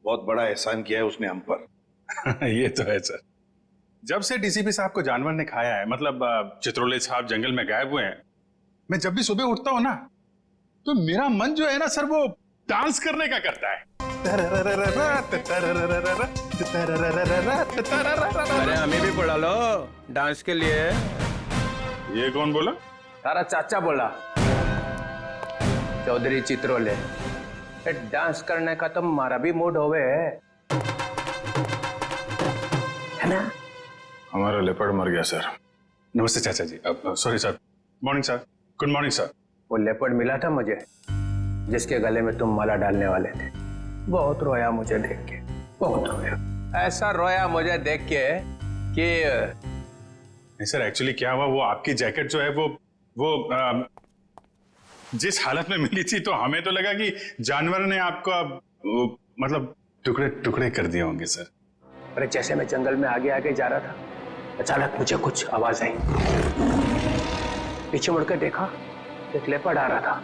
बहुत बड़ा एहसान किया है उसने हम पर। ये तो है सर। जब से डीसीपी साहब को जानवर ने खाया है, मतलब चित्रोले साहब जंगल में गायब हुए हैं, मैं जब भी सुबह उठता हूँ ना तो मेरा मन जो है ना सर वो डांस करने का करता है। अरे हमें भी बुला लो डांस के लिए। ये कौन बोला? तारा चाचा बोला, चौधरी चित्रोले। डांस करने का तो हमारा भी मूड होवे है ना। हमारा लेपर्ड मर गया सर। नमस्ते चाचा जी। Sorry sir. Morning sir. Good morning sir. वो लेपर्ड मिला था मुझे जिसके गले में तुम माला डालने वाले थे। बहुत रोया मुझे देख के, बहुत रोया। ऐसा रोया मुझे देख के कि नहीं सर, एक्चुअली क्या हुआ, वो आपकी जैकेट जो है वो जिस हालत में मिली थी तो हमें तो लगा कि जानवर ने आपका मतलब टुकड़े टुकड़े कर दिए होंगे सर। अरे जैसे मैं जंगल में आगे आगे जा रहा था, अचानक मुझे कुछ आवाज आई। पीछे मुड़कर देखा, एक लेपर्ड आ रहा था।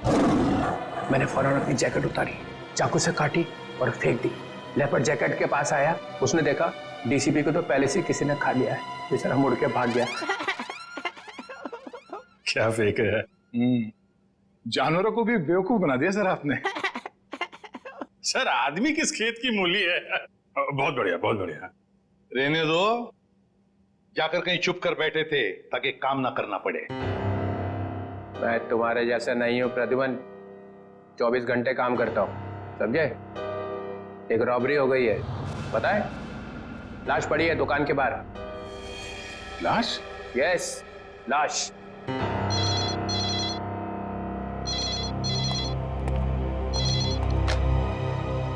मैंने फौरन अपनी जैकेट उतारी, चाकू से काटी और फेंक दी। लेपर्ड जैकेट के पास आया, उसने देखा डीसीपी को तो पहले से किसी ने खा लिया है। बेचारा मुड़ के भाग गया। क्या फेंक है? जानवरों को भी बेवकूफ बना दिया सर आपने। सर आदमी किस खेत की मूली है। बहुत बढ़िया, बहुत बढ़िया। रहने दो, जाकर कहीं छुप कर बैठे थे ताकि काम ना करना पड़े। मैं तुम्हारे जैसा नहीं हूं प्रद्युमन, 24 घंटे काम करता हूं, समझे। एक रॉबरी हो गई है, पता है? लाश पड़ी है दुकान के बाहर। लाश? यस, लाश।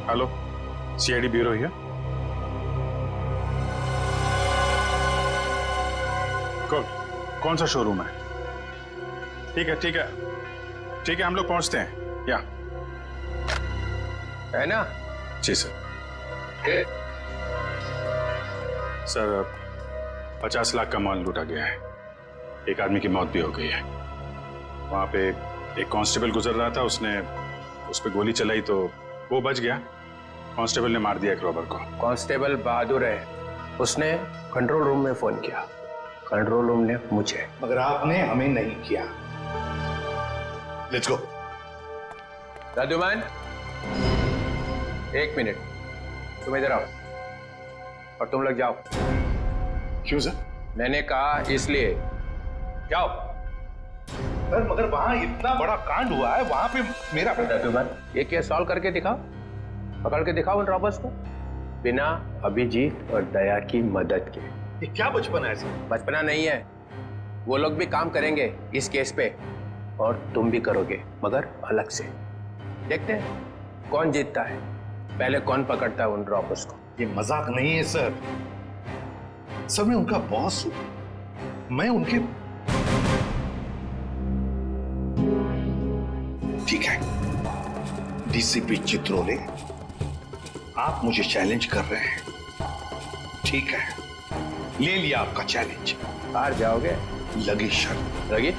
Hello, CID bureau here. कौन सा शोरूम है? ठीक है ठीक है ठीक है, हम लोग पहुंचते हैं। या है ना? जी सर। सर 50 लाख का माल लूटा गया है। एक आदमी की मौत भी हो गई है। वहां पे एक कांस्टेबल गुजर रहा था, उसने उस पर गोली चलाई तो वो बच गया। कांस्टेबल ने मार दिया एक रॉबर को। कांस्टेबल बहादुर है, उसने कंट्रोल रूम में फोन किया, कंट्रोल रूम ने मुझे। मगर आपने हमें नहीं किया। Let's go. प्रद्युमन, एक मिनट, तुम इधर आओ और तुम लोग जाओ। क्यों सर? मैंने कहा इसलिए, जाओ। सर मगर वहां इतना बड़ा कांड हुआ है, वहां पे मेरा प्रद्युमन, ये केस सॉल्व करके दिखाओ, पकड़ के दिखाओ उन रॉबर्स को, बिना अभिजीत और दया की मदद के। ये क्या बचपना है सर? बचपना नहीं है, वो लोग भी काम करेंगे इस केस पे और तुम भी करोगे, मगर अलग से। देखते हैं कौन जीतता है, पहले कौन पकड़ता है उन रॉबर्स को। ये मजाक नहीं है सर। सर मैं उनका बॉस हूं, मैं उनके। ठीक है डीसीपी चित्रोले, आप मुझे चैलेंज कर रहे हैं, ठीक है, ले लिया आपका चैलेंज। हार जाओगे? लगी शर्त। लगी?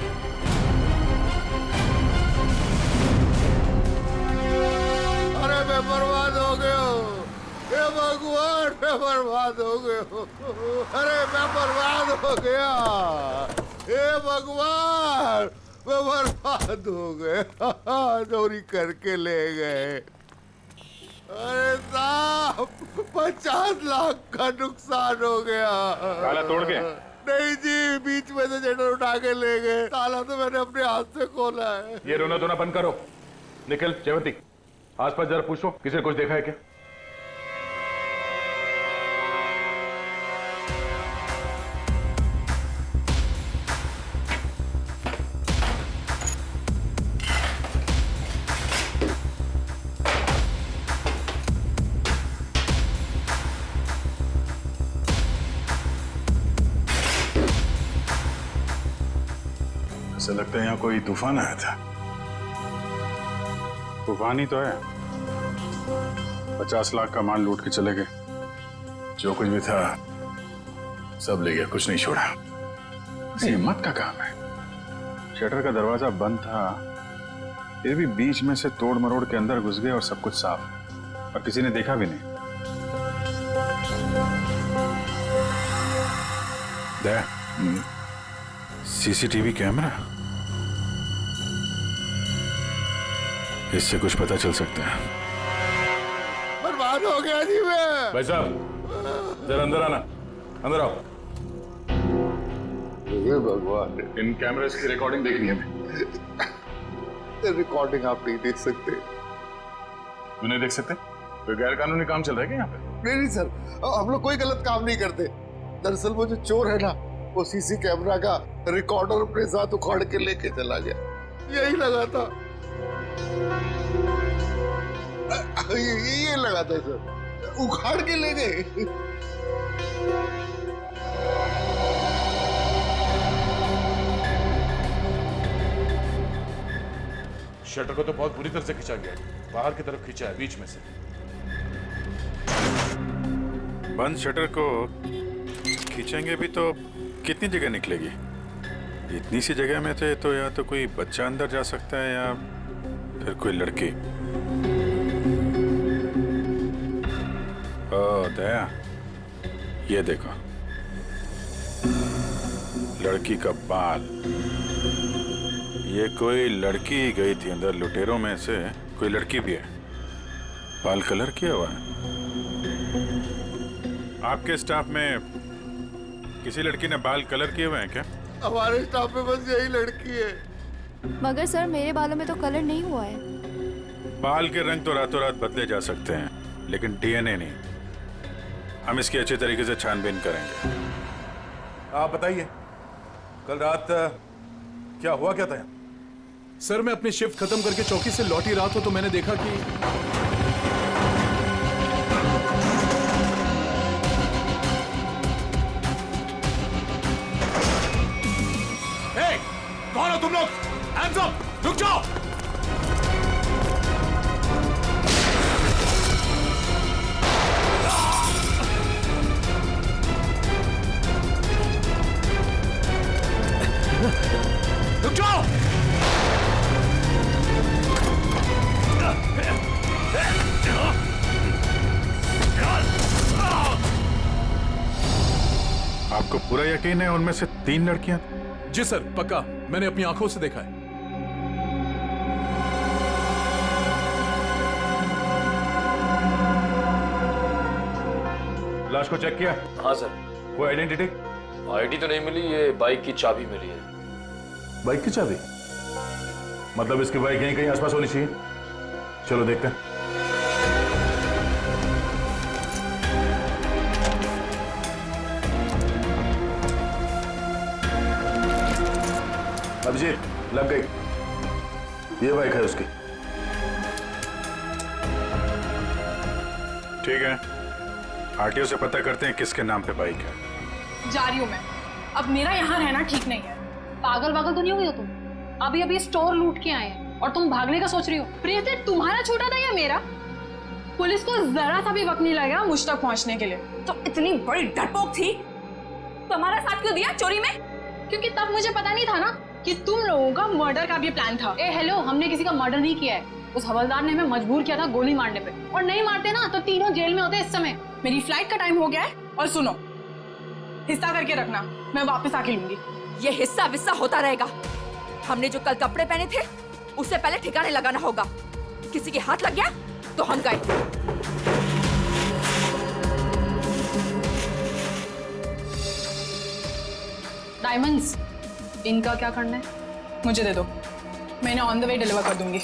अरे मैं बर्बाद हो गया हूँ, हे भगवान, मैं बर्बाद हो गया हूँ। अरे मैं बर्बाद हो गया, हे भगवान, मैं बर्बाद हो गया। चोरी करके ले गए। अरे साहब 50 लाख का नुकसान हो गया। ताला तोड़ के? नहीं जी, बीच में से शटर उठा के ले गए। ताला तो मैंने अपने हाथ से खोला है। ये रोना धोना बंद करो। निखिल, जयवंती, आसपास जरा पूछो किसी ने कुछ देखा है क्या? ऐसा लगता है यहाँ कोई तूफान आया था। तूफान ही तो है। 50 लाख का माल लूट के चले गए, जो कुछ भी था सब ले गया, कुछ नहीं छोड़ा। हिम्मत का काम है। शटर का दरवाजा बंद था, फिर भी बीच में से तोड़ मरोड़ के अंदर घुस गए और सब कुछ साफ, और किसी ने देखा भी नहीं। दया, सीसीटीवी कैमरा, इससे कुछ पता चल सकता है। बर्बाद हो गया जी मैं। भाई साहब जरा अंदर आना, अंदर आओ। हे भगवान, इन कैमरास की रिकॉर्डिंग देखनी है हमें। रिकॉर्डिंग आप नहीं देख सकते। क्यों नहीं देख सकते? कोई गैर कानूनी काम चल रहा है क्या यहाँ पे? नहीं सर, हम लोग कोई गलत काम नहीं करते। दरअसल वो जो चोर है ना, वो सीसी कैमरा का रिकॉर्डर अपने साथ उखाड़ के लेके चला गया। यही लगा था, ये लगा था सर, उखाड़ के ले गए। शटर को तो बहुत बुरी तरह से खींचा गया है, बाहर की तरफ खींचा है, बीच में से। बंद शटर को खींचेंगे भी तो कितनी जगह निकलेगी? इतनी सी जगह में थे तो या तो कोई बच्चा अंदर जा सकता है या फिर कोई लड़की। ओ दया, ये देखो, लड़की का बाल। ये कोई लड़की गई थी अंदर, लुटेरों में से कोई लड़की भी है। बाल कलर किया हुआ है। आपके स्टाफ में किसी लड़की ने बाल कलर किए हुए हैं क्या? हमारे स्टाफ में बस यही लड़की है। मगर सर मेरे बालों में तो कलर नहीं हुआ है। बाल के रंग तो रातों रात बदले जा सकते हैं, लेकिन डीएनए नहीं। हम इसकी अच्छे तरीके से छानबीन करेंगे। आप बताइए, कल रात क्या हुआ क्या था यहाँ? सर मैं अपनी शिफ्ट खत्म करके चौकी से लौटी रात हो तो मैंने देखा कि कौन हो तुम लोग? Hands up! रुक जाओ! रुक जाओ! आपको पूरा यकीन है उनमें से 3 लड़कियां? जी सर पक्का, मैंने अपनी आंखों से देखा है। लाश को चेक किया? हाँ सर। कोई आइडेंटिटी? आईडी तो नहीं मिली, ये बाइक की चाबी मिली है। बाइक की चाबी? मतलब इसकी बाइक यहीं कहीं आसपास होनी चाहिए। चलो देखते हैं। अभिजीत, लग गई। ये बाइक है उसकी। ठीक है, आरटीओ से पता करते हैं किसके नाम पे बाइक है। जा रही हूँ मैं। अब मेरा यहाँ रहना ठीक नहीं है। पागल वागल तो नहीं हो गई हो तुम? अभी अभी स्टोर लूट के आए हैं और तुम भागने का सोच रही हो। प्रियते तुम्हारा छोटा था या मेरा? पुलिस को जरा सा भी वक्त नहीं लगेगा मुझ तक पहुंचने के लिए। तो इतनी बड़ी डरपोक थी तो हमारा साथ क्यों दिया चोरी में? क्योंकि तब मुझे पता नहीं था ना कि तुम लोगों का मर्डर का भी प्लान था। ए हेलो, हमने किसी का मर्डर नहीं किया है। उस हवलदार ने हमें मजबूर किया था गोली मारने पे, और नहीं मारते ना तो तीनों जेल में होते इस समय। मेरी फ्लाइट का टाइम हो गया है और सुनो, हिस्सा करके रखना, मैं वापस आके लूंगी। ये हिस्सा विस्सा होता रहेगा। हमने जो कल कपड़े पहने थे उससे पहले ठिकाने लगाना होगा। किसी के हाथ लग गया तो हम गए। डायमंड्स, इनका क्या करना है मुझे दे दो, मैं इन्हें ऑन द वे डिलीवर कर दूंगी।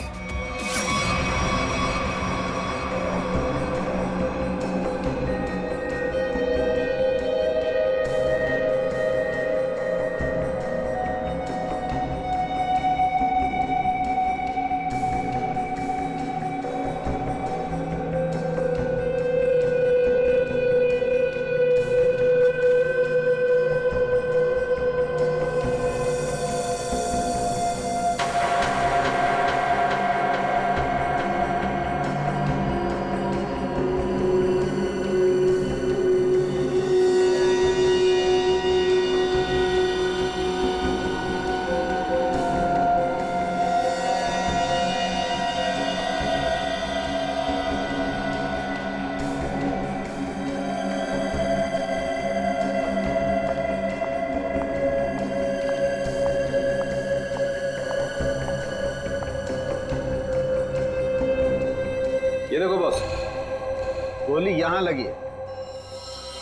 गोली यहाँ लगी है,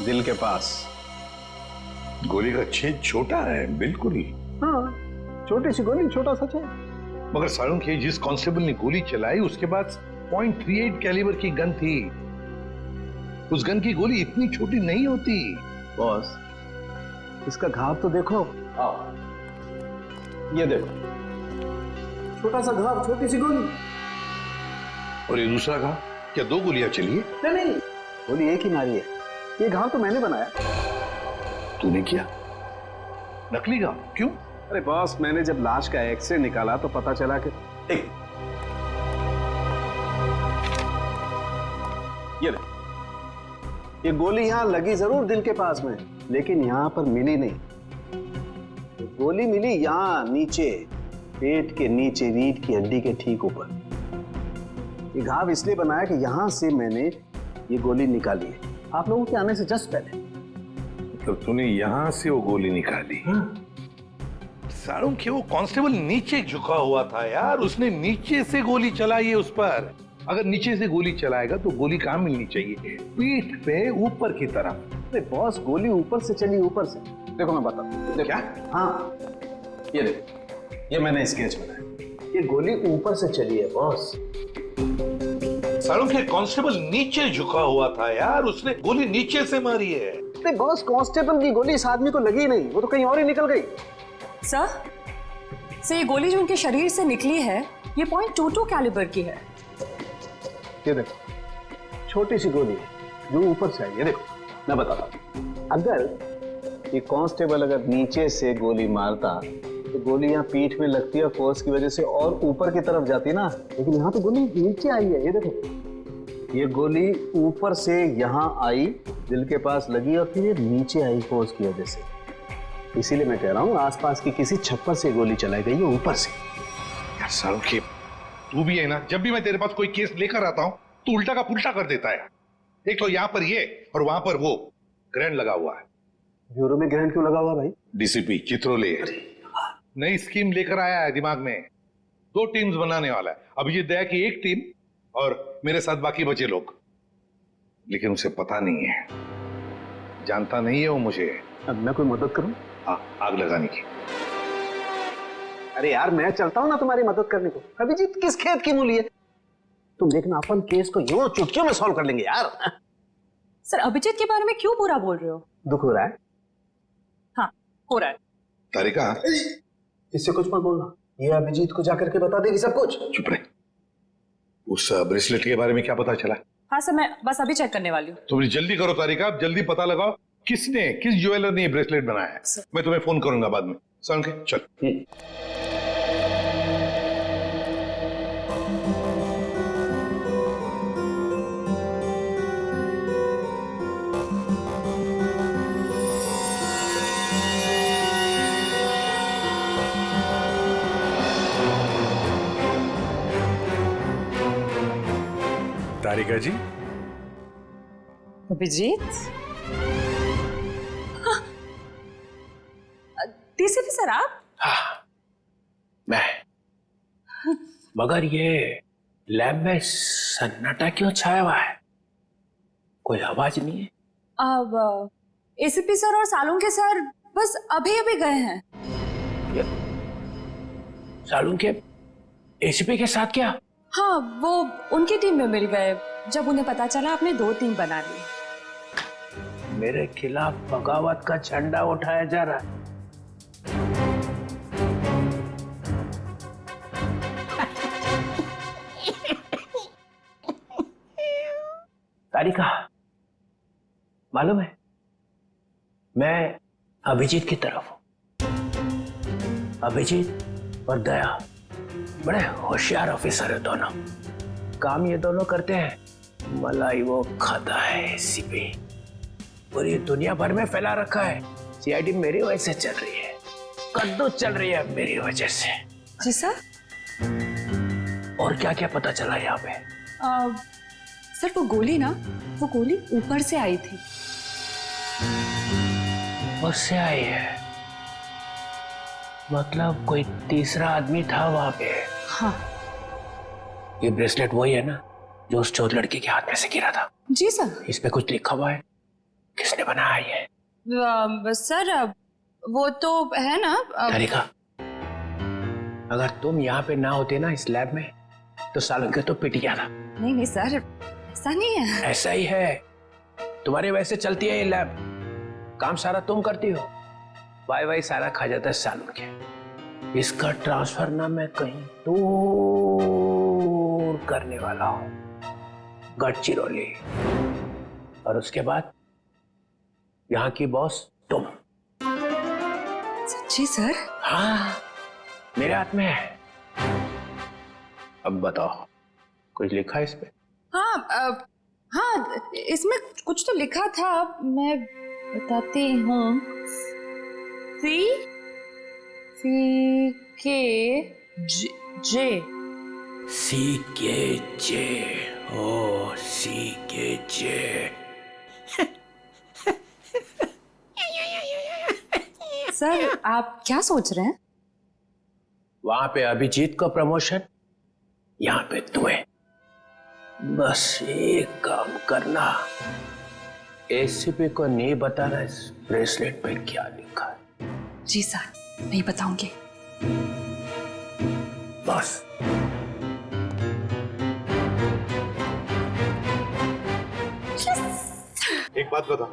दिल के पास। गोली का छेद छोटा है, बिल्कुल। हाँ, छोटी सी गोली, छोटा सा छेद। मगर सारुंख, जिस कांस्टेबल ने गोली चलाई उसके पास .38 कैलिबर की गन थी। उस गन की गोली इतनी छोटी नहीं होती। बॉस, इसका घाव तो देखो। ये देखो, छोटा सा घाव, छोटी सी गोली। और ये दूसरा घाव, क्या 2 गोलियां चली है? नहीं, गोली एक ही मारी है। ये घाव तो मैंने बनाया। तूने किया? नकली घाव? क्यों? अरे बॉस, मैंने जब लाश का एक्सरे निकाला तो पता चला कि ये गोली यहां लगी जरूर दिल के पास में, लेकिन यहां पर मिली नहीं। गोली मिली यहां नीचे, पेट के नीचे, रीढ़ की हड्डी के ठीक ऊपर। ये घाव इसलिए बनाया कि यहां से मैंने ये गोली निकाली है, आप लोगों के आने से जस्ट पहले। तो तूने यहां से वो गोली निकाली? सारुंख, वो कांस्टेबल नीचे झुका हुआ था यार, उसने नीचे से गोली चलाई है उस पर। अगर नीचे से गोली चलाएगा तो गोली कहां मिलनी चाहिए? पीठ पे, ऊपर की तरफ। अरे बॉस, गोली ऊपर से चली, ऊपर से। देखो मैं बताता हूं। क्या? हाँ, ये देखो, ये मैंने स्केच बनाया। ये गोली ऊपर से चली है बॉस। सारुंख, कांस्टेबल नीचे झुका हुआ था यार, उसने गोली नीचे से मारी है। अरे बॉस, कांस्टेबल की गोली इस आदमी को लगी नहीं, वो तो कहीं और ही निकल गई। सर, ये गोली जो उनके शरीर से निकली है, ये .22 कैलिबर की है। ये देखो, छोटी सी गोली है जो ऊपर से आई है। देखो मैं बताता हूँ, अगर ये कांस्टेबल अगर नीचे से गोली मारता तो गोली यहाँ पीठ में लगती है, फोर्स की वजह से और ऊपर की तरफ जाती ना, लेकिन यहाँ तो गोली नीचे आई है। ये देखो, ये गोली ऊपर से यहाँ आई, दिल के पास लगी और फिर ये नीचे आई फोर्स की वजह से। इसीलिए मैं कह रहा हूँ आसपास की किसी छप्पर से गोली चलाई गई है ऊपर से। यार सारुंख, तू भी है ना, जब भी मैं तेरे पास कोई केस लेकर आता हूँ तू उल्टा का पुल्टा कर देता है। एक तो यहाँ पर ये और वहां पर वो ग्रैंड लगा हुआ है। ब्यूरो में ग्रैंड क्यों लगा हुआ भाई? डीसीपी चित्रोले नई स्कीम लेकर आया है दिमाग में। 2 टीम्स बनाने वाला है। अभिजीत दया की एक टीम और मेरे साथ बाकी बचे लोग। लेकिन उसे पता नहीं है, जानता नहीं है वो मुझे। अब मैं कोई मदद करूं? आग लगाने की। अरे यार, मैं चलता हूं ना तुम्हारी मदद करने को। अभिजीत किस खेत की मूली है? तुम देखना, अपन केस को यूं चुटकियों में सॉल्व कर लेंगे यार। सर, अभिजीत के बारे में क्यों बुरा बोल रहे हो? दुख हो रहा है? हाँ, हो रहा है। तारिका, इससे कुछ मत बोलना, ये अभिजीत को जाकर के बता देगी सब कुछ। चुप रहे। उस ब्रेसलेट के बारे में क्या पता चला? हाँ सर, मैं बस अभी चेक करने वाली हूँ। तुम जल्दी करो तारिका, जल्दी पता लगाओ किस ज्वेलर ने ये ब्रेसलेट बनाया है। मैं तुम्हें फोन करूंगा बाद में। सारुंख, चल। तारिका जी, अभिजीत, डीसीपी सर आप? हाँ, मैं। मगर ये लैब में सन्नाटा क्यों छाया हुआ है? कोई आवाज नहीं है। अब एसीपी सर और सालुंके सर बस अभी अभी गए हैं। सालुंके एसीपी के साथ क्या? हाँ, वो उनकी टीम में मिल गए जब उन्हें पता चला आपने 2 टीम बना ली। मेरे खिलाफ बगावत का झंडा उठाया जा रहा है। तारिका, मालूम है मैं अभिजीत की तरफ हूं। अभिजीत और दया बड़े होशियार ऑफिसर है दोनों। काम ये दोनों करते हैं, मलाई वो खाता है एसीपी। पूरी दुनिया भर में फैला रखा है। सीआईडी मेरी वजह से चल रही है, कद्दू चल रही है मेरी वजह से। जी सर। और क्या क्या पता चला यहाँ पे? सर, वो गोली ना, वो गोली ऊपर से आई थी। ऊपर से आई है? मतलब कोई तीसरा आदमी था वहां पे? हाँ। ये ब्रेसलेट वही है ना जो उस चौथ लड़के के हाथ में से गिरा था। जी सर। इस पे कुछ लिखा हुआ है, किसने बनाया ये? सर वो तो है ना तरीका, अगर तुम यहाँ पे ना होते ना इस लैब में, तो सालन के तो पिट गया था। नहीं नहीं सर, ऐसा नहीं है। ऐसा ही है, तुम्हारे वैसे चलती है ये लैब, काम सारा तुम करती हो, वाई सारा खा जाता है सालन के। इसका ट्रांसफर ना मैं कहीं दूर करने वाला हूं, गढ़चिरौली, और उसके बाद यहाँ की बॉस तुम। सच्ची सर? हाँ, मेरे हाथ में है। अब बताओ, कुछ लिखा है इस पे? हाँ हाँ, इसमें कुछ तो लिखा था, मैं बताती हूँ। सी के जे ओ CKJ। सर आप क्या सोच रहे हैं? वहां पे अभिजीत को प्रमोशन, यहाँ पे तुम्हें। बस एक काम करना, एसीपी को नहीं बताना इस ब्रेसलेट पे क्या लिखा है। जी सर, नहीं बताऊंगी। बस। एक बात बता,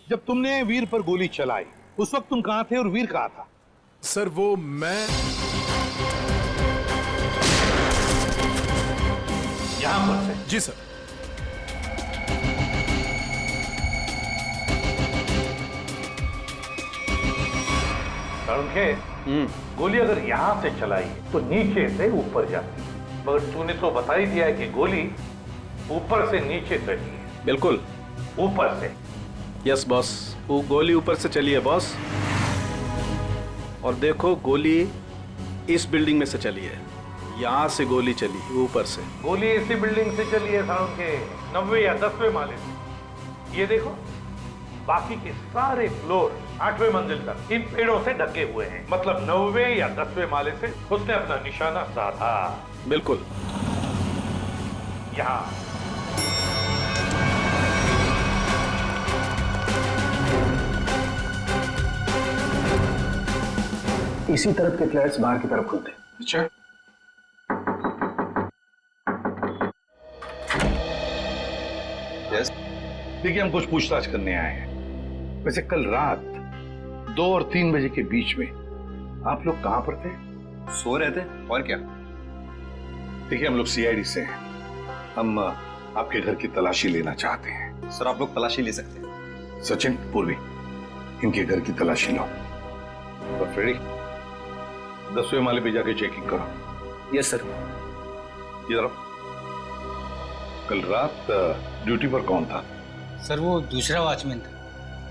जब तुमने वीर पर गोली चलाई उस वक्त तुम कहां थे और वीर कहां था? सर वो मैं यहां पर से? जी सर। गोली अगर यहां से चलाई तो नीचे से ऊपर जाती, मगर तूने तो बता ही दिया है कि गोली ऊपर से नीचे चली है। बिल्कुल ऊपर से। यस बॉस, वो गोली ऊपर से चली है बॉस। और देखो, गोली इस बिल्डिंग में से चली है, यहाँ से गोली चली ऊपर से। गोली इसी बिल्डिंग से चली है साउंड के 90 या 10वें माले से। ये देखो, बाकी के सारे फ्लोर 8वें मंजिल तक इन पेड़ों से ढके हुए हैं, मतलब 90वें या 10वें माले से उसने अपना निशाना साधा। बिल्कुल। यहाँ इसी तरफ के फ्लैट्स बाहर की तरफ खुलते हैं। अच्छा, देखिए, हम कुछ पूछताछ करने आए हैं। वैसे कल रात 2 और 3 बजे के बीच में आप लोग कहां पर थे? सो रहे थे, और क्या। देखिए, हम लोग CID से हैं, हम आपके घर की तलाशी लेना चाहते हैं। सर आप लोग तलाशी ले सकते हैं। सचिन, पूर्वी, इनके घर की तलाशी लो। तो फ्रेडी, 10वें माले पे जाके चेकिंग करो। Yes sir. इधर। कल रात ड्यूटी पर कौन था? सर वो दूसरा वॉचमैन था।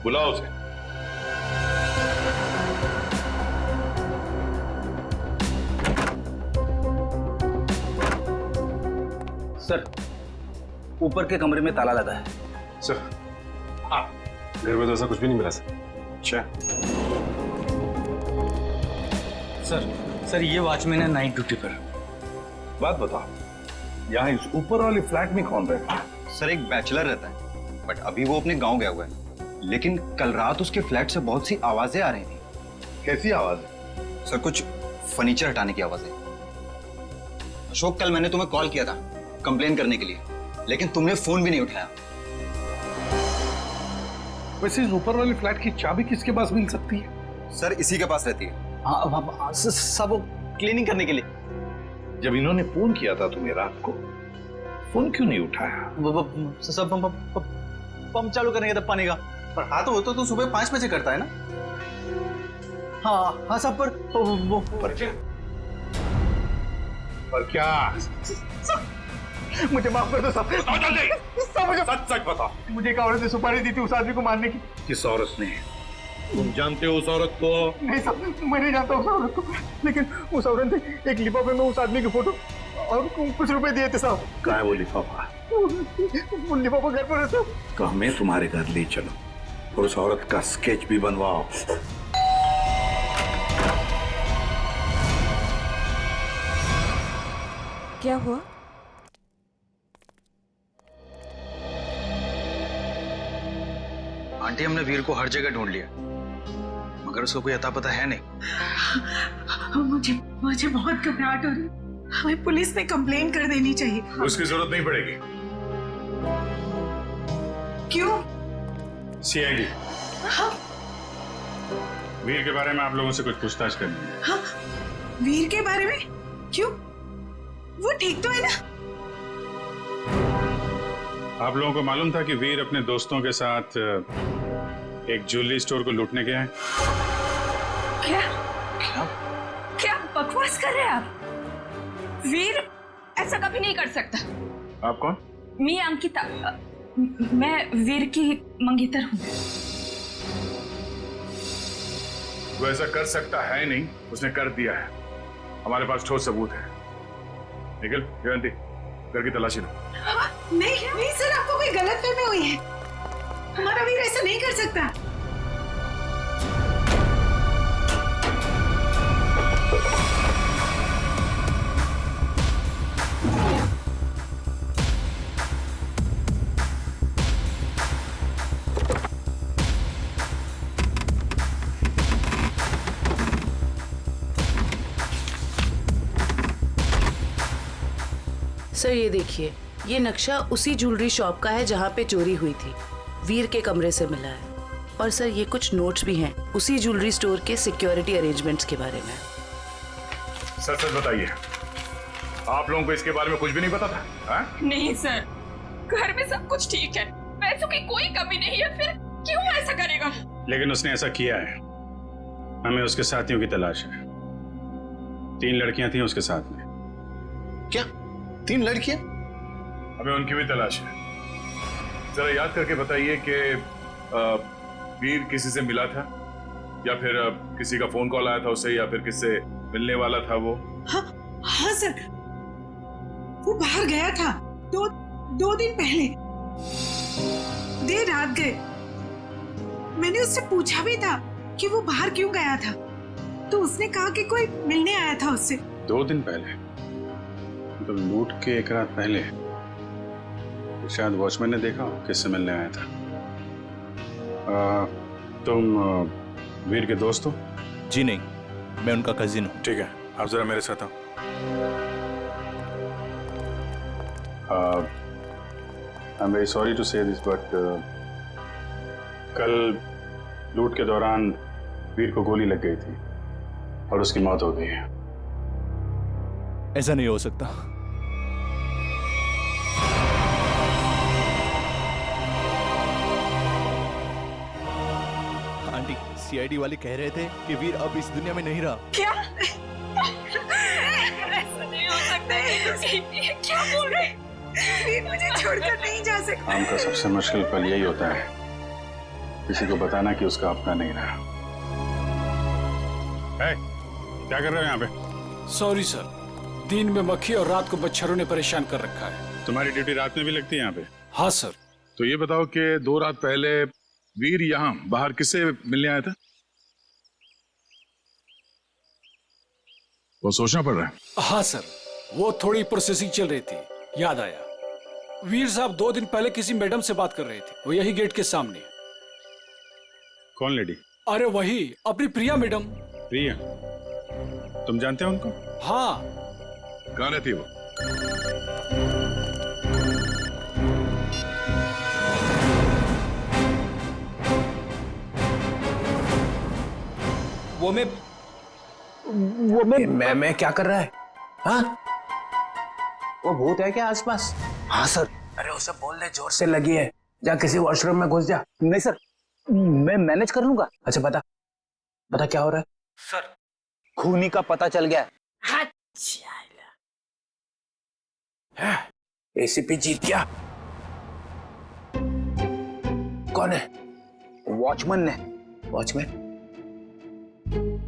बुलाओ उसे। सर ऊपर के कमरे में ताला लगा है। सर हाँ, घर में तो ऐसा कुछ भी नहीं मिला सर। अच्छा सर ये वॉचमैन है नाइट ड्यूटी पर। बात बताओ, यहाँ इस ऊपर वाले फ्लैट में कौन रहता है? सर एक बैचलर रहता है, बट अभी वो अपने गांव गया हुआ है। लेकिन कल रात उसके फ्लैट से बहुत सी आवाजें आ रही थी। कैसी आवाज? सर कुछ फर्नीचर हटाने की आवाजें। अशोक, कल मैंने तुम्हें कॉल किया था कंप्लेन करने के लिए, लेकिन तुमने फोन भी नहीं उठाया। वैसे इस ऊपर वाले फ्लैट की चाबी किसके पास मिल सकती है? सर इसी के पास रहती है। हाँ सब वो क्लीनिंग करने के लिए। जब इन्होंने फोन किया था तुम्हें रात को, फोन क्यों नहीं उठाया? सब पंप चालू करने का पानी का। पर हाँ, तो वो तो सुबह 5 बजे करता है ना। हाँ सब पर क्या? मुझे माफ कर दो साहब। मुझे सच बता, मुझे एक औरत ने सुपारी दी थी उस आदमी को मारने की। किस औरत ने? तुम जानते हो उस औरत को? नहीं साहब, मैं नहीं जानता उस औरत को, लेकिन उस औरत ने एक लिफाफे में उस आदमी की फोटो और कुछ रुपए दिए थे साहब। कहाँ है वो लिफाफा? वो लिफाफा घर पर है साहब। तो हमें तुम्हारे घर ले चलो और उस औरत का स्केच भी बनवाओ। क्या हुआ? आंटी, हमने वीर को हर जगह ढूंढ लिया, मगर उसको कोई अता पता है नहीं। मुझे बहुत घबराहट हो रही है। हमें पुलिस में कंप्लेन कर देनी चाहिए। उसकी जरूरत नहीं पड़ेगी। क्यों? सीआईडी, हाँ? वीर के बारे में आप लोगों से कुछ पूछताछ करनी है। हाँ? वीर के बारे में? क्यों? वो ठीक तो है ना? आप लोगों को मालूम था कि वीर अपने दोस्तों के साथ एक ज्वेलरी स्टोर को लूटने गया है? क्या क्या बकवास कर रहे हैं आप? वीर ऐसा कभी नहीं कर सकता। आप कौन? मैं अंकिता, मैं वीर की मंगेतर हूँ। वो ऐसा कर सकता है नहीं, उसने कर दिया है। हमारे पास ठोस सबूत है। निखिल, जयंती, घर की तलाशी लो। नहीं सर, आपको कोई गलतफहमी हुई है। हमारा वीर ऐसा नहीं कर सकता। सर ये देखिए, ये नक्शा उसी ज्वेलरी शॉप का है जहाँ पे चोरी हुई थी। वीर के कमरे से मिला है। और सर ये कुछ नोट्स भी हैं उसी ज्वेलरी स्टोर के सिक्योरिटी अरेंजमेंट्स के बारे में। सच सच बताइए, आप लोगों को इसके बारे में कुछ भी नहीं पता था? हा? नहीं सर, घर में सब कुछ ठीक है, पैसों की कोई कमी नहीं है, फिर क्यों ऐसा करेगा? लेकिन उसने ऐसा किया है। हमें उसके साथियों की तलाश है। 3 लड़कियां थी उसके साथ में। क्या 3 लड़कियां? हमें उनकी भी तलाश है। जरा याद करके बताइए कि वीर किसी से मिला था, या फिर किसी का फोन कॉल आया था उसे, या फिर किससे मिलने वाला था वो? हाँ सर, वो बाहर गया था 2 दिन पहले, देर रात गए। मैंने उससे पूछा भी था कि वो बाहर क्यों गया था, तो उसने कहा कि कोई मिलने आया था उससे। 2 दिन पहले? तो लूट के 1 रात पहले तो शायद वॉचमैन ने देखा किससे मिलने आया था। तुम वीर के दोस्त हो? जी नहीं, मैं उनका कजिन हूँ। ठीक है, आप जरा मेरे साथ आओ। I am very sorry to say this, but कल लूट के दौरान वीर को गोली लग गई थी और उसकी मौत हो गई है। ऐसा नहीं हो सकता। आंटी, सीआईडी वाले कह रहे थे कि वीर अब इस दुनिया में नहीं रहा। क्या? ऐसा नहीं हो सकता। ये क्या बोल रहे हैं? वीर मुझे छोड़कर नहीं जा सकता। काम का सबसे मुश्किल पल यही होता है, किसी को बताना कि उसका अपना नहीं रहा। क्या कर रहे हो यहाँ पे? सॉरी सर, दिन में मक्खी और रात को मच्छरों ने परेशान कर रखा है। तुम्हारी ड्यूटी रात में भी लगती है यहाँ पे? हाँ सर। तो ये बताओ कि 2 रात पहले वीर यहाँ बाहर किससे मिलने आया था? वो सोचना पड़ रहा है। हाँ सर, वो थोड़ी प्रोसेसिंग चल रही थी, याद आया। वीर साहब 2 दिन पहले किसी मैडम से बात कर रहे थे, वो यही गेट के सामने। कौन लेडी? अरे वही, अपनी प्रिया मैडम। प्रिया? तुम जानते हो उनको? हाँ। कहाँ रहती है वो? मैं क्या कर रहा है? हाँ? वो भूत है क्या आसपास? हाँ सर। अरे उसे बोल दे जोर से लगी है, जा किसी वॉशरूम में घुस जा। नहीं सर, मैं मैनेज कर लूंगा। अच्छा बता क्या हो रहा है? सर, खूनी का पता चल गया। एसीपी जीत गया। कौन है? वॉचमैन ने। वॉचमैन?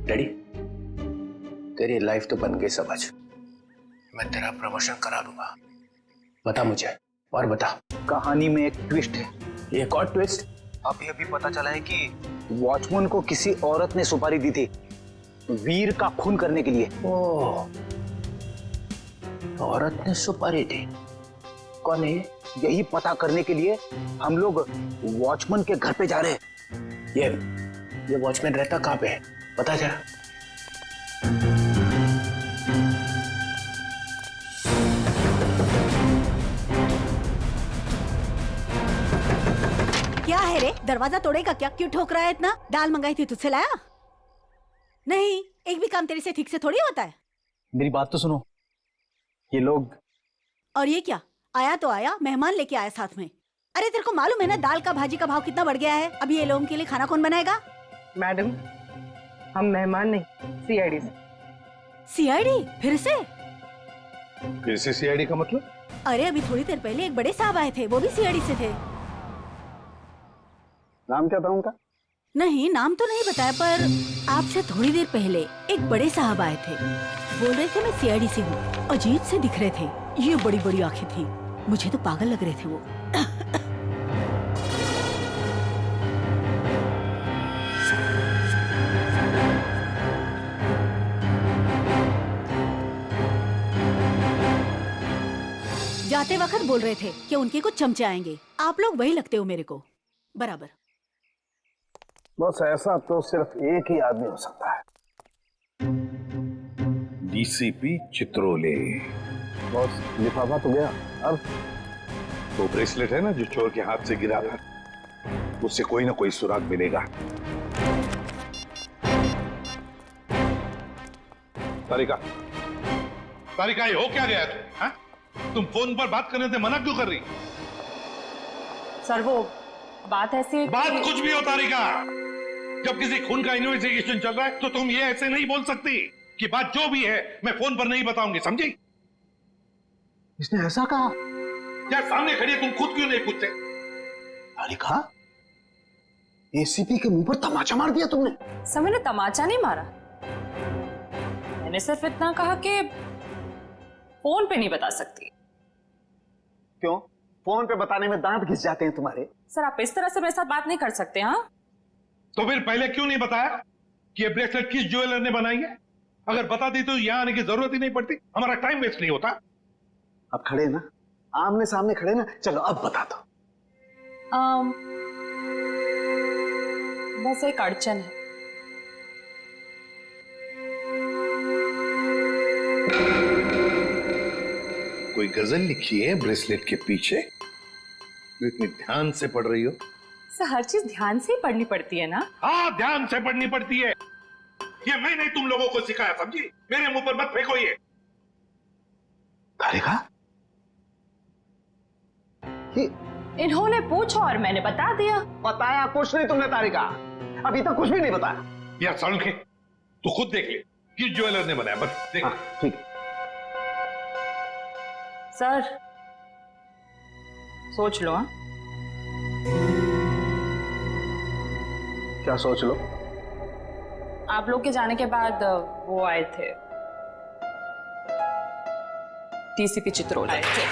डैडी, तेरी लाइफ तो बन गई समझ। मैं तेरा प्रमोशन करा दूंगा। बता मुझे, और बता। कहानी में एक ट्विस्ट है। एक और ट्विस्ट? अभी पता चला है कि वॉचमैन को किसी औरत ने सुपारी दी थी वीर का खून करने के लिए। ओह, औरत ने सुपारी दी? कौन है? यही पता करने के लिए हम लोग वॉचमैन के घर पे जा रहे हैं। ये वॉचमैन रहता कहाँ पे है, पता जरा। क्या है रे, दरवाजा तोड़ेगा क्या? क्यों ठोक रहा है इतना? दाल मंगाई थी, तुझसे लाया नहीं? एक भी काम तेरे से ठीक से थोड़ी होता है। मेरी बात तो सुनो, ये लोग। और ये क्या, आया तो आया, मेहमान लेके आया साथ में। अरे तेरे को मालूम है ना दाल का भाजी का भाव कितना बढ़ गया है? अभी ये लोगों के लिए खाना कौन बनाएगा? मैडम, हम मेहमान नहीं, सीआईडी से। सीआईडी? फिर से सीआईडी का मतलब? अरे अभी थोड़ी देर पहले एक बड़े साहब आए थे, वो भी सीआईडी से थे। नाम क्या था उनका? नहीं, नाम तो नहीं बताया, पर आपसे थोड़ी देर पहले एक बड़े साहब आए थे, बोल रहे थे मैं सीआईडी से हूँ। अजीब से दिख रहे थे, ये बड़ी बड़ी आंखें थी, मुझे तो पागल लग रहे थे वो। जाते वक्त बोल रहे थे कि उनके कुछ चमचे आएंगे। आप लोग वही लगते हो मेरे को बराबर। बस ऐसा तो सिर्फ एक ही आदमी हो सकता है। डीसीपी चित्रोले। बस लिफाफा तो गया, अब वो ब्रेसलेट है ना जो चोर के हाथ से गिरा था, उससे कोई ना कोई सुराग मिलेगा। तारिका, तारिका, ये हो क्या गया तुम? तुम फोन पर बात करने से मना क्यों कर रही? सर वो बात ऐसी, बात कुछ भी हो तारिका, जब किसी खून का इन्वेस्टिगेशन चल रहा है तो तुम ये ऐसे नहीं बोल सकती कि बात जो भी है मैं फोन पर नहीं बताऊंगी, समझी? इसने ऐसा कहा? यार सामने खड़ी है, तुम खुद क्यों नहीं पूछते? तारिका, एसीपी के मुंह पर तमाचा मार दिया तुमने। सर मैंने तमाचा नहीं मारा, मैंने सिर्फ इतना कहा कि फोन पे नहीं बता सकती। क्यों? फोन पे बताने में दांत घिस जाते हैं तुम्हारे। सर आप इस तरह से मेरे साथ बात नहीं कर सकते। हाँ तो फिर पहले क्यों नहीं बताया कि ये ब्रेसलेट किस ज्वेलर ने बनाई है? अगर बता दी तो यहां आने की जरूरत ही नहीं पड़ती, हमारा टाइम वेस्ट नहीं होता। अब खड़े ना, आमने सामने खड़े ना, चलो अब बता दो। बस एक अड़चन है। कोई गजल लिखी है ब्रेसलेट के पीछे? इतनी ध्यान से पढ़ रही हो? सर हर चीज ध्यान से ही पढ़नी पड़ती है ना? हाँ, ध्यान से पढ़नी पड़ती है। ये मैंने तुम लोगों को सिखाया, समझी? मेरे मुंह पर मत फेंको ये। तारिका, इन्होंने पूछा और मैंने बता दिया। बताया कुछ नहीं तुमने तारिका, अभी तक कुछ भी नहीं बताया। यार सालुंखे, तू खुद देख ले किस ज्वेलर ने बनाया, बस देख। ठीक है सर, सोच लो। हाँ क्या सोच लो? आप लोग के जाने के बाद वो आए थे, डीसीपी चित्रोले आए थे।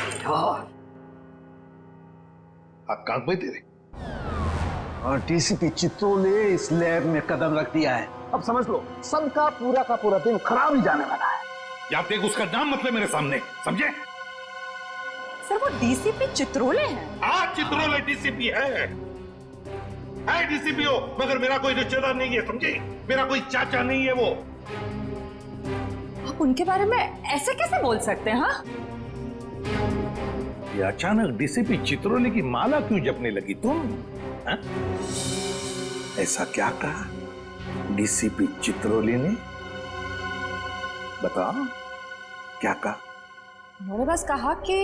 आप कांख में तेरे, और डीसीपी चित्रोले इस लैब में कदम रख दिया है। अब समझ लो, सबका पूरा का पूरा दिन खराब ही जाने वाला है। यार देख, उसका नाम मतलब मेरे सामने, समझे? सर वो डीसीपी चित्रोले हैं। हाँ, चित्रोले डीसीपी है डीसीपी हो, मगर मेरा कोई रिश्तेदार नहीं है, समझे? मेरा कोई चाचा नहीं है वो। आप उनके बारे में ऐसे कैसे बोल सकते हैं? हाँ, ये अचानक डीसीपी चित्रोले की माला क्यों जपने लगी तुम? हा? ऐसा क्या कहा डीसीपी चित्रोले ने? बताओ, क्या कहा? उन्होंने बस कहा कि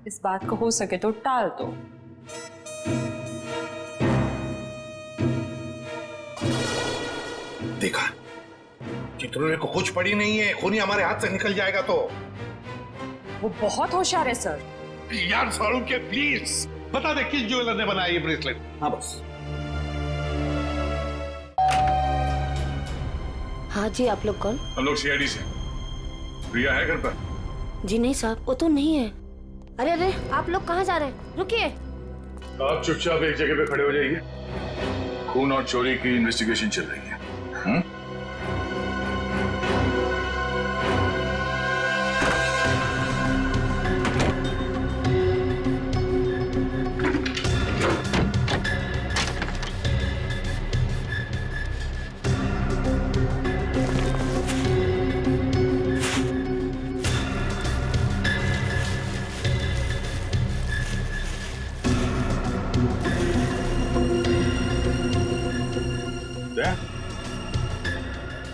इस बात को हो सके तो टाल दो। देखा, चित्रोले को कुछ पड़ी नहीं है, खूनी हमारे हाथ से निकल जाएगा तो। वो बहुत होशियार है सर। यार सालुंखे, प्लीज बता दे किस ज्वेलर ने बनाया ये ब्रेसलेट। हाँ बस। हाँ जी, आप लोग कौन? हम लोग सीआईडी से। प्रिया है घर पर? जी नहीं साहब, वो तो नहीं है। अरे अरे, आप लोग कहाँ जा रहे हैं? रुकिए। आप चुपचाप एक जगह पे खड़े हो जाइए। खून और चोरी की इन्वेस्टिगेशन चल रही है।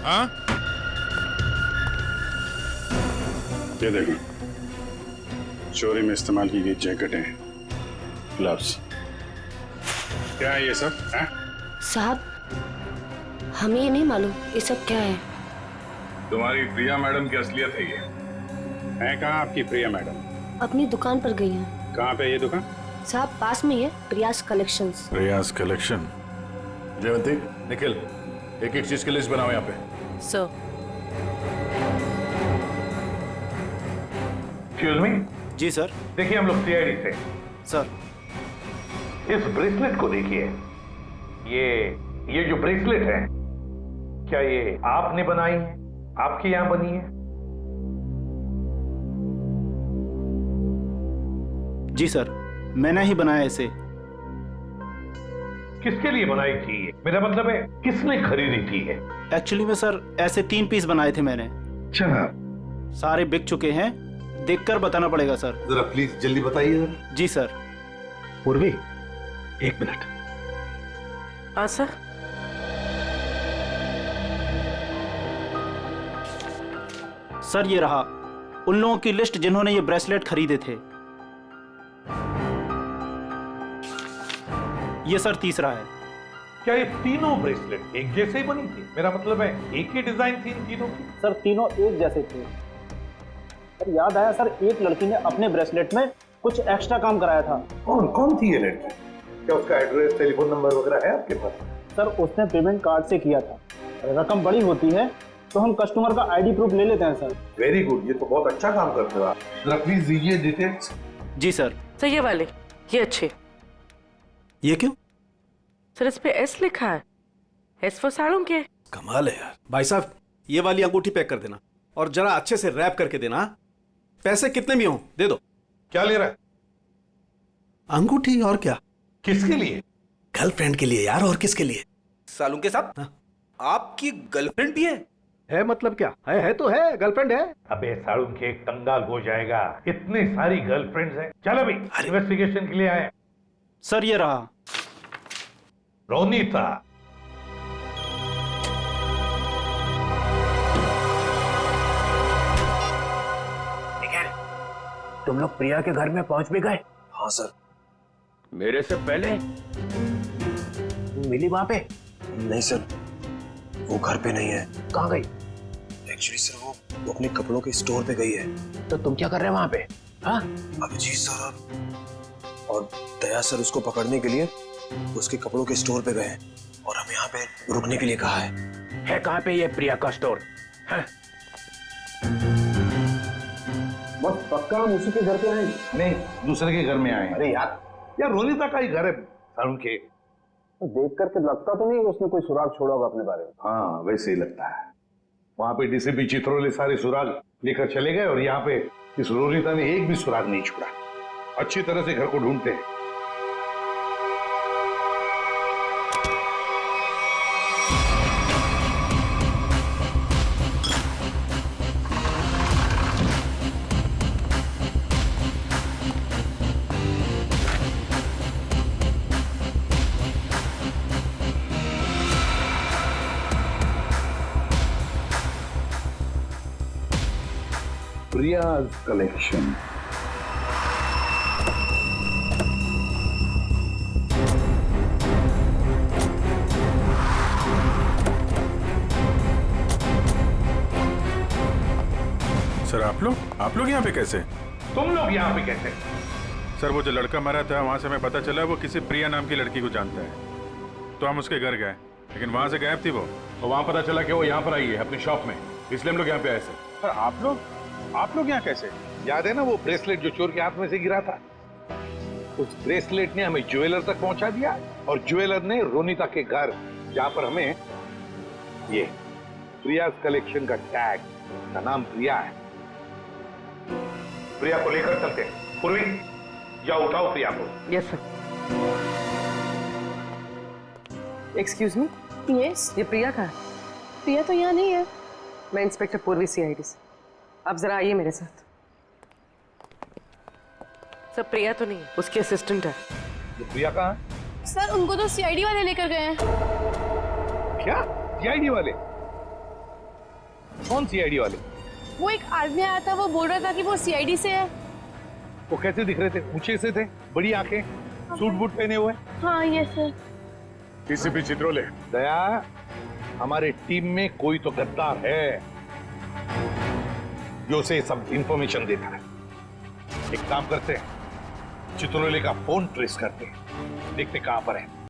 हाँ? ये देखो, चोरी में इस्तेमाल की गई जैकेटें, ग्लव्स, क्या है ये सब? हैं? साहब, हमें ये नहीं मालूम ये सब क्या है। तुम्हारी प्रिया मैडम की असलियत है ये। है कहाँ आपकी प्रिया मैडम? अपनी दुकान पर गई है। कहाँ पे ये दुकान? साहब, पास में ही है, प्रियास कलेक्शंस। प्रियास कलेक्शन। जयवंती, निखिल, एक एक चीज की लिस्ट बनाओ यहाँ पे। सर। Excuse me. जी सर। देखिए हम लोग सीआईडी से। सर, इस ब्रेसलेट को देखिए। ये जो ब्रेसलेट है, क्या ये आपने बनाई है? आपके यहां बनी है? जी सर, मैंने ही बनाया इसे। किसके लिए बनाई थी ये? मेरा मतलब है किसने खरीदी थी ये? एक्चुअली में सर ऐसे 3 पीस बनाए थे मैंने। अच्छा। सारे बिक चुके हैं, देखकर बताना पड़ेगा सर। जरा प्लीज जल्दी बताइए। जी सर। पूर्वी, 1 मिनट। हाँ सर। सर ये रहा उन लोगों की लिस्ट जिन्होंने ये ब्रेसलेट खरीदे थे। ये सर तीसरा है। क्या ये तीनों ब्रेसलेट एक जैसे ही बनी थी? मेरा मतलब है एक ही डिजाइन थी इन तीनों की? सर तीनों एक जैसे थे। सर याद आया सर, एक लड़की ने अपने ब्रेसलेट में कुछ एक्स्ट्रा काम कराया था। कौन थी ये लड़की? क्या उसका एड्रेस, टेलीफोन नंबर वगैरह है आपके पास? सर उसने पेमेंट कार्ड से किया था। रकम बड़ी होती है तो हम कस्टमर का आईडी प्रूफ ले लेते हैं सर। वेरी गुड, ये तो बहुत अच्छा काम करते हो आप। जरा प्लीज दीजिए डिटेल्स। जी सर। सर ये वाले, ये अच्छे। ये क्यों? सर इस पे एस लिखा है। एस फॉर साड़ों के। कमाल है यार। भाई साहब, ये वाली अंगूठी पैक कर देना और जरा अच्छे से रैप करके देना। पैसे कितने भी हों दे दो। क्या ले रहा है? अंगूठी। और क्या? किसके लिए? गर्लफ्रेंड के लिए यार, और किसके लिए? सालुंके के साहब, आपकी गर्लफ्रेंड भी है मतलब क्या है तो है, गर्लफ्रेंड है। अबे साड़ू के एक कंगाल हो जाएगा, इतनी सारी गर्लफ्रेंड्स हैं। चल अभी इन्वेस्टिगेशन के लिए आए। सर ये रहा रोनीता। तुम लोग प्रिया के घर में पहुंच भी गए? हाँ सर। मेरे से पहले मिली वहां पे? नहीं सर, वो घर पे नहीं है। कहाँ गई? एक्चुअली सर वो अपने कपड़ों के स्टोर पे गई है। तो तुम क्या कर रहे हो वहां पे? हाँ? अभिजीत सर और दया सर उसको पकड़ने के लिए उसके कपड़ों के स्टोर पे गए हैं और हमें यहाँ पे रुकने के लिए कहा है। कहाँ पे ये प्रिया का स्टोर? हाँ? बस पक्का हम उसी के घर पे आए? नहीं, दूसरे के घर में आए। अरे यार रोनीता का ही घर है साड़ू के। तो देख करके लगता तो नहीं उसने कोई सुराग छोड़ा होगा अपने बारे में। हाँ वैसे ही लगता है। वहां पे डीसीपी चित्रोले सारे सुराग लेकर चले गए और यहाँ पे इस रोनीता ने एक भी सुराग नहीं छोड़ा। अच्छी तरह से घर को ढूंढते हैं। प्रियाज कलेक्शन। सर आप लोग यहाँ पे कैसे? तुम लोग यहाँ पे कैसे? सर वो जो लड़का मरा था वहां से हमें पता चला वो किसी प्रिया नाम की लड़की को जानता है, तो हम उसके घर गए, लेकिन वहां से गायब थी वो। और वहां पता चला कि वो यहाँ पर आई है अपनी शॉप में, इसलिए हम लोग यहाँ पे आए सर। सर आप लोग यहाँ कैसे? याद है ना वो ब्रेसलेट जो चोर के हाथ में से गिरा था? उस ब्रेसलेट ने हमें ज्वेलर तक पहुंचा दिया और ज्वेलर ने रोनीता के घर, जहां पर हमें ये प्रिया कलेक्शन का टैग, का नाम प्रिया है। प्रिया को लेकर चलते हैं। पूर्वी जाओ, उठाओ प्रिया को। Yes sir. एक्सक्यूज मी। यस। ये प्रिया का है? प्रिया तो यहाँ नहीं है। मैं इंस्पेक्टर पूर्वी सीआईडी से। आप जरा आइए मेरे साथ। सर प्रिया तो नहीं, उसकी असिस्टेंट है। ये प्रिया कहाँ है? सर उनको तो सीआईडी वाले लेकर गए हैं। क्या? सीआईडी वाले? कौन सीआईडी वाले? वो एक आदमी आया था, वो बोल रहा था कि वो सीआईडी से है। वो कैसे दिख रहे थे? ऊंचे से थे, बड़ी आंखें, सूट बूट पहने हुए। हाँ ये सर। डीसीपी चित्रोले। दया, हमारे टीम में कोई तो गद्दार है जो उसे सब इंफॉर्मेशन देता है। एक काम करते हैं, चित्रोले का फोन ट्रेस करते हैं, देखते कहां पर है।